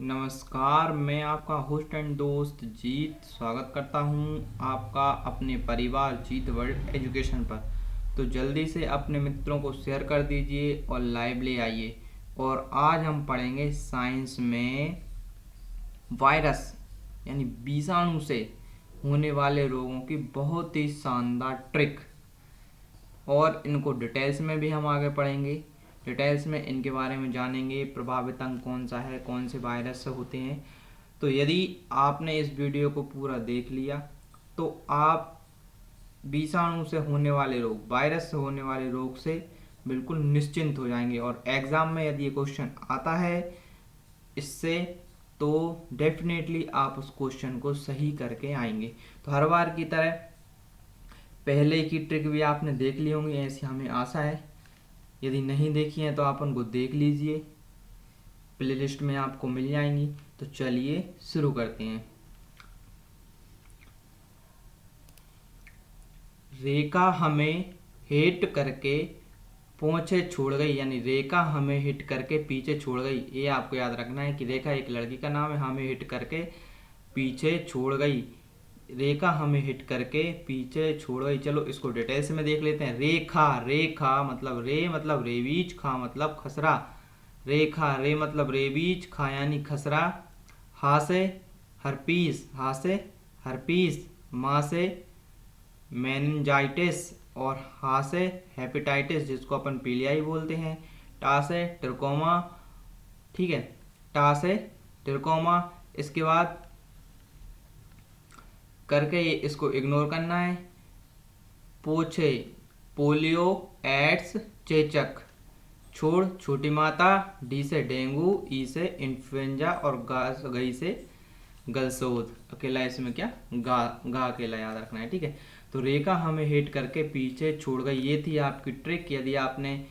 नमस्कार, मैं आपका होस्ट एंड दोस्त जीत स्वागत करता हूं आपका अपने परिवार जीत वर्ल्ड एजुकेशन पर। तो जल्दी से अपने मित्रों को शेयर कर दीजिए और लाइव ले आइए। और आज हम पढ़ेंगे साइंस में वायरस यानी विषाणु से होने वाले रोगों की बहुत ही शानदार ट्रिक, और इनको डिटेल्स में भी हम आगे पढ़ेंगे। डिटेल्स में इनके बारे में जानेंगे, प्रभावित अंग कौन सा है, कौन से वायरस से होते हैं। तो यदि आपने इस वीडियो को पूरा देख लिया तो आप विषाणु से होने वाले रोग, वायरस से होने वाले रोग से बिल्कुल निश्चिंत हो जाएंगे। और एग्ज़ाम में यदि ये क्वेश्चन आता है इससे, तो डेफिनेटली आप उस क्वेश्चन को सही करके आएंगे। तो हर बार की तरह पहले की ट्रिक भी आपने देख ली होंगी, ऐसी हमें आशा है। यदि नहीं देखी है तो आप उनको देख लीजिए, प्लेलिस्ट में आपको मिल जाएंगी। तो चलिए शुरू करते हैं। रेखा हमें हिट करके पीछे छोड़ गई, यानी रेखा हमें हिट करके पीछे छोड़ गई। ये आपको याद रखना है कि रेखा एक लड़की का नाम है, हमें हिट करके पीछे छोड़ गई। रेखा हमें हिट करके पीछे छोड़ गई। चलो इसको डिटेल्स में देख लेते हैं। रेखा, रेखा मतलब रे मतलब रेबीज, खा मतलब खसरा। रेखा, रे मतलब रेबीज, खा यानी खसरा। हा से हर्पीस, हा से हर्पीस। माँ से मेनिंजाइटिस, और हा से हेपेटाइटिस जिसको अपन पीलियाई बोलते हैं। टा से ट्रिकोमा, ठीक है, टा से ट्रिकोमा। इसके बाद करके ये इसको इग्नोर करना है। पोछे, पोलियो, एड्स, चेचक। छोड़, छोटी माता। डी से डेंगू, ई से इन्फ्लुएंजा, और गई से गलसोद। अकेला इसमें क्या गा अकेला याद रखना है, ठीक है। तो रेखा हमें हिट करके पीछे छोड़ गई, ये थी आपकी ट्रिक। यदि आपने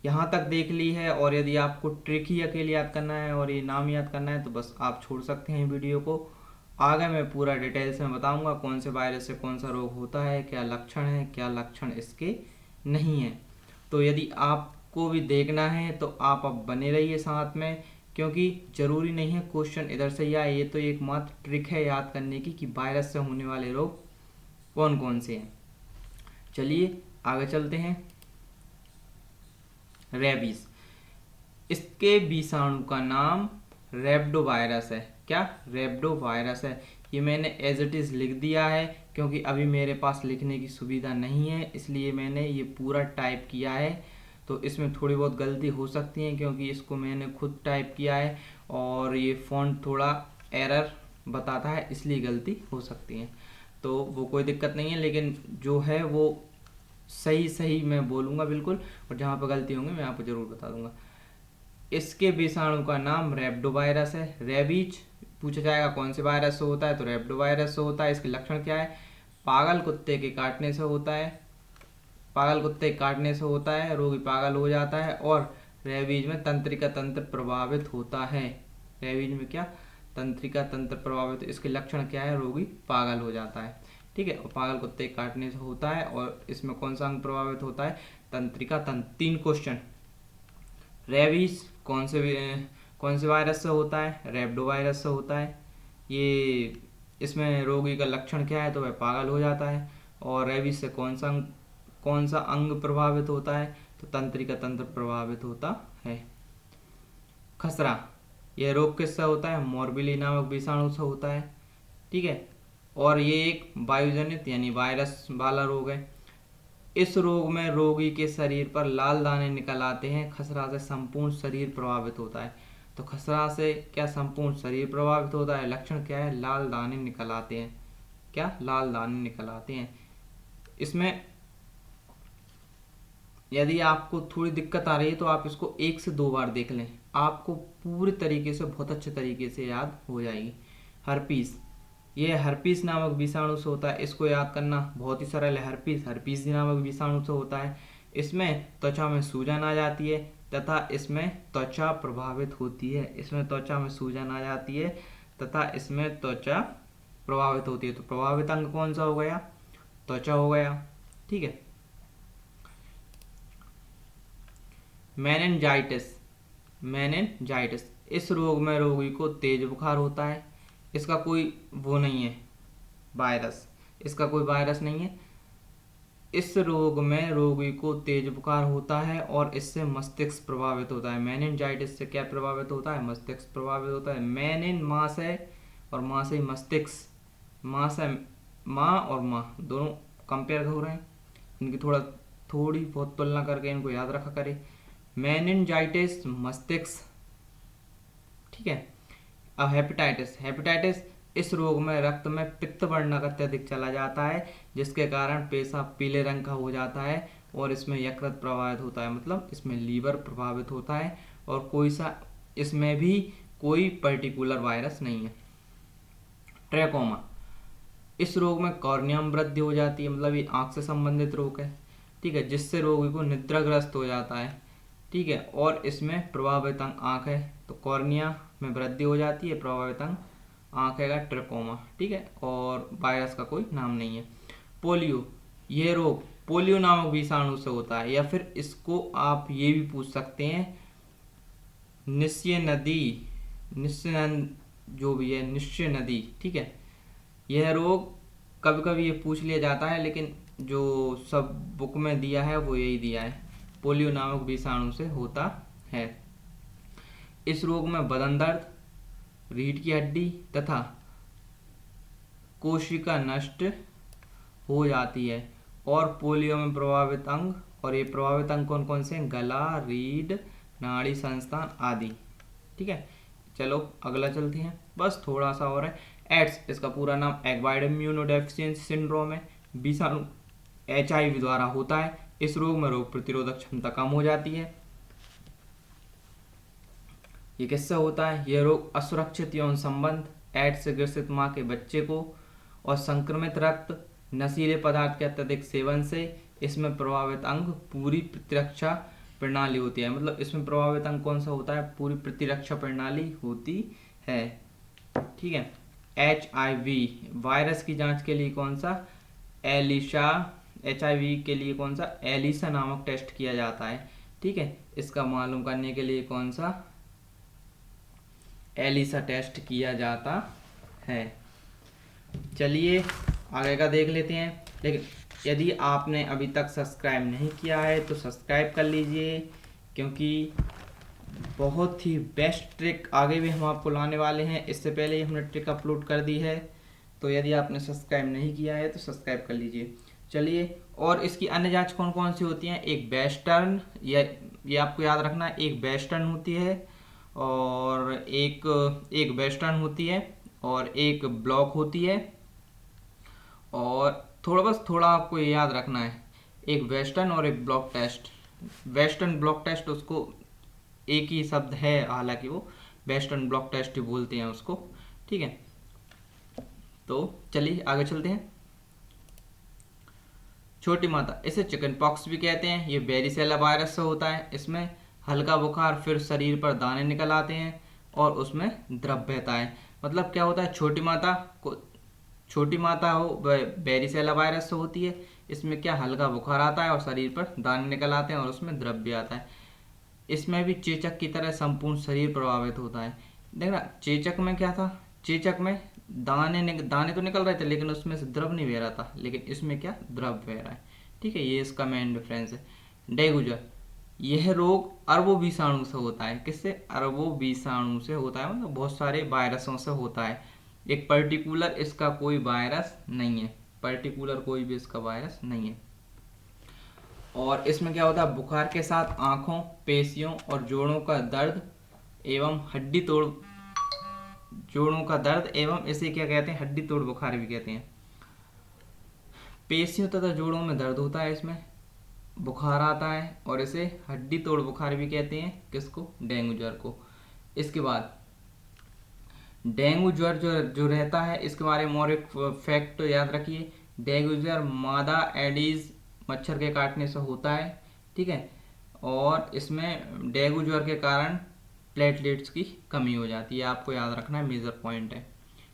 यहाँ तक देख ली है और यदि आपको ट्रिक ही अकेले याद करना है और ये नाम याद करना है तो बस आप छोड़ सकते हैं वीडियो को। आगे मैं पूरा डिटेल्स में बताऊंगा कौन से वायरस से कौन सा रोग होता है, क्या लक्षण है, क्या लक्षण इसके नहीं है। तो यदि आपको भी देखना है तो आप अब बने रहिए साथ में, क्योंकि ज़रूरी नहीं है क्वेश्चन इधर से ही आए। ये तो एक मात्र ट्रिक है याद करने की कि वायरस से होने वाले रोग कौन कौन से हैं। चलिए आगे चलते हैं। रेबीज, इसके विषाणु का नाम रेब्डो वायरस है। क्या? रेब्डो वायरस है। ये मैंने एज इट इज़ लिख दिया है क्योंकि अभी मेरे पास लिखने की सुविधा नहीं है, इसलिए मैंने ये पूरा टाइप किया है। तो इसमें थोड़ी बहुत गलती हो सकती है क्योंकि इसको मैंने खुद टाइप किया है और ये फ़ॉन्ट थोड़ा एरर बताता है, इसलिए गलती हो सकती है। तो वो कोई दिक्कत नहीं है, लेकिन जो है वो सही सही मैं बोलूँगा बिल्कुल, और जहाँ पर गलती होंगी मैं आपको ज़रूर बता दूंगा। इसके विषाणु का नाम रेब्डो वायरस है। रेबीज पूछा जाएगा कौन से वायरस से होता है, तो रेब्डो वायरस से होता है। इसके लक्षण क्या है? पागल कुत्ते के काटने से होता है, पागल कुत्ते के काटने से होता है, रोगी पागल हो जाता है। और रेबीज में तंत्रिका तंत्र प्रभावित होता है। रेबीज में क्या? तंत्रिका तंत्र प्रभावित। इसके लक्षण क्या है? रोगी पागल हो जाता है, ठीक है। और पागल कुत्ते के काटने से होता है। और इसमें कौन सा अंग प्रभावित होता है? तंत्रिका तंत्र। 3 क्वेश्चन। रेबीज कौन से वायरस से होता है? रेब्डो वायरस से होता है। ये इसमें रोगी का लक्षण क्या है? तो वह पागल हो जाता है। और रेबीज से कौन सा अंग प्रभावित होता है? तो तंत्रिका तंत्र प्रभावित होता है। खसरा, यह रोग किससे होता है? मोरबिली नामक विषाणु से होता है, ठीक है। और ये एक वायुजनित यानी वायरस वाला रोग है। इस रोग में रोगी के शरीर पर लाल दाने निकल आते हैं। खसरा से संपूर्ण शरीर प्रभावित होता है। तो खसरा से क्या संपूर्ण शरीर प्रभावित होता है? लक्षण क्या है? लाल दाने निकल आते हैं। क्या? लाल दाने निकल आते हैं। इसमें यदि आपको थोड़ी दिक्कत आ रही है तो आप इसको 1 से 2 बार देख लें, आपको पूरी तरीके से बहुत अच्छे तरीके से याद हो जाएगी। हर्पीस, ये हर्पीस नामक विषाणु से होता है। इसको याद करना बहुत ही सरल है। हर्पीस नामक विषाणु से होता है। इसमें त्वचा में सूजन आ जाती है तथा इसमें त्वचा प्रभावित होती है। इसमें त्वचा में सूजन आ जाती है तथा इसमें त्वचा प्रभावित होती है। तो प्रभावित अंग कौन सा हो गया? त्वचा हो गया, ठीक है। मेनिनजाइटिस, इस रोग में रोगी को तेज बुखार होता है। इसका कोई वो नहीं है वायरस, इसका कोई वायरस नहीं है। इस रोग में रोगी को तेज बुखार होता है और इससे मस्तिष्क प्रभावित होता है। मेनिनजाइटिस से क्या प्रभावित होता है? मस्तिष्क प्रभावित होता है। मेनिन माँ से और माँ से मस्तिष्क, माँ से माँ और माँ दोनों कंपेयर हो रहे हैं, इनकी थोड़ी बहुत तुलना करके इनको याद रखा करें। मेनिनजाइटिस मस्तिष्क, ठीक है। अब हेपेटाइटिस, हेपेटाइटिस इस रोग में रक्त में पित्त वर्णक अत्यधिक चला जाता है, जिसके कारण पेशाब पीले रंग का हो जाता है और इसमें यकृत प्रभावित होता है, मतलब इसमें लीवर प्रभावित होता है। और इसमें भी कोई पर्टिकुलर वायरस नहीं है। ट्रैकोमा, इस रोग में कॉर्निया में वृद्धि हो जाती है, मतलब ये आंख से संबंधित रोग है, ठीक है, जिससे रोगी को निद्राग्रस्त हो जाता है, ठीक है। और इसमें प्रभावित अंग आंख है, तो कॉर्निया में वृद्धि हो जाती है, प्रभावित अंग आंख है, ट्रैकोमा, ठीक है। और वायरस का कोई नाम नहीं है। पोलियो, यह रोग पोलियो नामक विषाणु से होता है, या फिर इसको आप ये भी पूछ सकते हैं निश्चय नदी, जो भी है निश्चय नदी, ठीक है। यह रोग कभी कभी ये पूछ लिया जाता है, लेकिन जो सब बुक में दिया है वो यही दिया है, पोलियो नामक विषाणु से होता है। इस रोग में बदन दर्द, रीढ़ की हड्डी तथा कोशिका नष्ट हो जाती है। और पोलियो में प्रभावित अंग, और ये प्रभावित अंग कौन कौन से हैं? गला, रीढ़, नाड़ी संस्थान आदि, ठीक है। चलो अगला चलते हैं, बस थोड़ा सा और है। एड्स, इसका पूरा नाम एक्वायर्ड इम्यूनोडेफिशिएंसी सिंड्रोम है, विषाणु HIV द्वारा होता है। इस रोग में रोग प्रतिरोधक क्षमता कम हो जाती है। ये किससे होता है? यह रोग असुरक्षित यौन संबंध, एड्स से ग्रसित माँ के बच्चे को, और संक्रमित रक्त, नशीले पदार्थ के अत्यधिक सेवन से। इसमें प्रभावित अंग पूरी प्रतिरक्षा प्रणाली होती है, मतलब इसमें प्रभावित अंग कौन सा होता है? पूरी प्रतिरक्षा प्रणाली होती है, ठीक है। HIV वायरस की जांच के लिए कौन सा? एलिसा, HIV के लिए कौन सा? एलिसा नामक टेस्ट किया जाता है, ठीक है। इसका मालूम करने के लिए कौन सा? एलिसा टेस्ट किया जाता है। चलिए आगे का देख लेते हैं, लेकिन यदि आपने अभी तक सब्सक्राइब नहीं किया है तो सब्सक्राइब कर लीजिए, क्योंकि बहुत ही बेस्ट ट्रिक आगे भी हम आपको लाने वाले हैं। इससे पहले ही हमने ट्रिक अपलोड कर दी है, तो यदि आपने सब्सक्राइब नहीं किया है तो सब्सक्राइब कर लीजिए। चलिए, और इसकी अन्य जांच कौन कौन सी होती हैं? एक वेस्टर्न, ये आपको याद रखना है, एक वेस्टर्न होती है और एक वेस्टर्न होती है और एक ब्लॉक होती है। और थोड़ा आपको ये याद रखना है, एक वेस्टर्न और एक blot test. Western blot test उसको एक ही शब्द है, हालांकि वो वेस्टर्न ब्लॉक टेस्ट ही बोलते हैं उसको, ठीक है। तो चलिए आगे चलते हैं। छोटी माता, इसे चिकन पॉक्स भी कहते हैं, ये वेरिसेला वायरस से होता है। इसमें हल्का बुखार, फिर शरीर पर दाने निकल आते हैं और उसमें द्रव बहता है। मतलब क्या होता है? छोटी माता हो वेरिसेला वायरस से होती है। इसमें क्या हल्का बुखार आता है और शरीर पर दाने निकल आते हैं और उसमें द्रव भी आता है। इसमें भी चेचक की तरह संपूर्ण शरीर प्रभावित होता है। देखना, चेचक में क्या था? चेचक में दाने तो निकल रहे थे, लेकिन उसमें से द्रव नहीं बह रहा था, लेकिन इसमें क्या द्रव बह रहा है, ठीक है। ये इसका मेन डिफरेंस है। डेंगू, यह रोग अरबों विषाणु से होता है। किससे? अरबों विषाणु से होता है, मतलब बहुत सारे वायरसों से होता है। एक पर्टिकुलर इसका कोई वायरस नहीं है, पर्टिकुलर कोई भी इसका वायरस नहीं है। और इसमें क्या होता है? बुखार के साथ आंखों, पेशियों और जोड़ों का दर्द एवं जोड़ों का दर्द एवं इसे क्या कहते हैं? हड्डी तोड़ बुखार भी कहते हैं। पेशियों तथा जोड़ों में दर्द होता है, इसमें बुखार आता है और इसे हड्डी तोड़ बुखार भी कहते हैं। किसको? डेंगू ज्वर को। इसके बाद डेंगू ज्वर जो रहता है, इसके बारे में और एक फैक्ट याद रखिए। डेंगू ज्वर मादा एडीज मच्छर के काटने से होता है, ठीक है। और इसमें डेंगू ज्वर के कारण प्लेटलेट्स की कमी हो जाती है, आपको याद रखना है, मेजर पॉइंट है,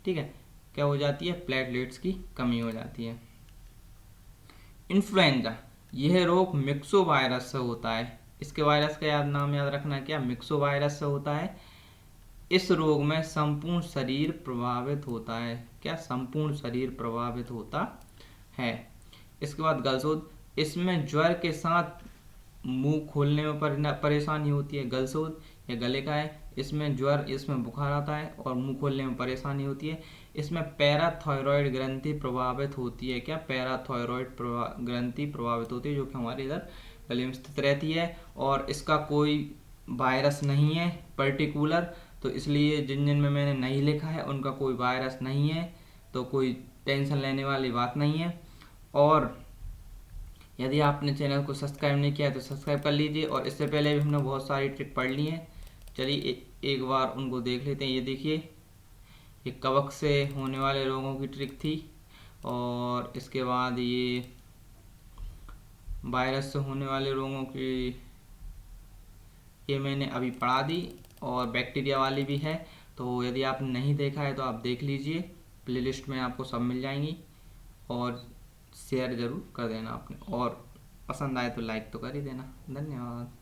ठीक है। क्या हो जाती है? प्लेटलेट्स की कमी हो जाती है। इन्फ्लुएंजा, यह रोग मिक्सो वायरस से होता है। इसके वायरस का नाम याद रखना है, क्या? मिक्सो वायरस से होता है। इस रोग में संपूर्ण शरीर प्रभावित होता है। क्या? संपूर्ण शरीर प्रभावित होता है। इसके बाद गलसोद, इसमें ज्वर के साथ मुंह खोलने में परेशानी होती है। गलसोद या गले का है, इसमें ज्वर, इसमें बुखार आता है और मुंह खोलने में परेशानी होती है। इसमें पैराथायरॉयड ग्रंथि प्रभावित होती है। क्या? पैराथायरॉयड ग्रंथि प्रभावित होती है, जो कि हमारे इधर गले में स्थित रहती है। और इसका कोई वायरस नहीं है पर्टिकुलर, तो इसलिए जिन जिन में मैंने नहीं लिखा है उनका कोई वायरस नहीं है, तो कोई टेंशन लेने वाली बात नहीं है। और यदि आपने चैनल को सब्सक्राइब नहीं किया है तो सब्सक्राइब कर लीजिए। और इससे पहले भी हमने बहुत सारी ट्रिक पढ़ ली हैं, चलिए एक बार उनको देख लेते हैं। ये देखिए, ये कवक से होने वाले रोगों की ट्रिक थी, और इसके बाद ये वायरस से होने वाले रोगों की ये मैंने अभी पढ़ा दी, और बैक्टीरिया वाली भी है। तो यदि आपने नहीं देखा है तो आप देख लीजिए, प्लेलिस्ट में आपको सब मिल जाएंगी। और शेयर ज़रूर कर देना आपने, और पसंद आए तो लाइक तो कर ही देना। धन्यवाद।